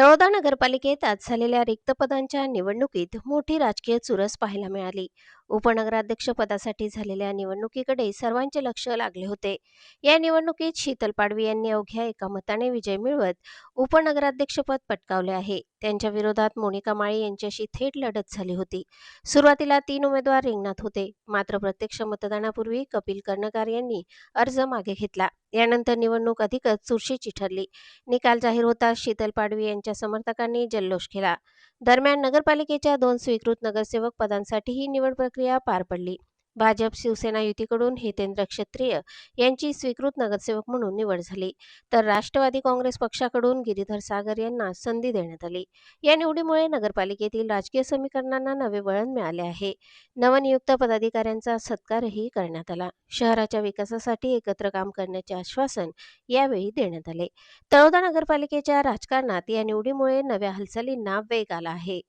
तळोदा नगरपालिकेत आज झालेल्या रिक्त पदांच्या निवडणुकीत मोठी राजकीय चुरस पाहायला मिळाली. उपनगराध्यक्ष पदासाठी झालेल्या निवडणुकीकडे सर्वांचे लक्ष लागले होते. या निवडणुकीत शीतल पाडवी यांनी अवघ्या एका मताने विजय मिळवत उपनगराध्यक्षपद पटकावले आहे. त्यांच्या विरोधात मोनिका माळी यांच्याशी थेट लढत झाली होती. सुरुवातीला 3 उमेदवार रिंगणात होते, मात्र प्रत्यक्ष मतदानापूर्वी कपिल कर्णकार यांनी अर्ज मागे घेतला. यानंतर निवडणूक अधिकच चुरशीची ठरली. निकाल जाहीर होताच शीतल पाडवी यांच्या समर्थकांनी जल्लोष केला. दरम्यान नगरपालिकेच्या 2 स्वीकृत नगरसेवक पदांसाठी ही निवड प्रक्रिया पार पडली. भाजप शिवसेना युतीकडून हितेंद्र क्षत्रिय यांची स्वीकृत नगरसेवक म्हणून निवड झाली, तर राष्ट्रवादी काँग्रेस पक्षाकडून गिरीधर सागर यांना संधी देण्यात आली. या निवडीमुळे नगरपालिकेतील राजकीय समीकरणांना नवे वळण मिळाले आहे. नवनियुक्त पदाधिकाऱ्यांचा सत्कारही करण्यात आला. शहराच्या विकासासाठी एकत्र काम करण्याचे आश्वासन यावेळी देण्यात आले. तळोदा नगरपालिकेच्या राजकारणात या निवडीमुळे नव्या हालचालींना वेग आला आहे.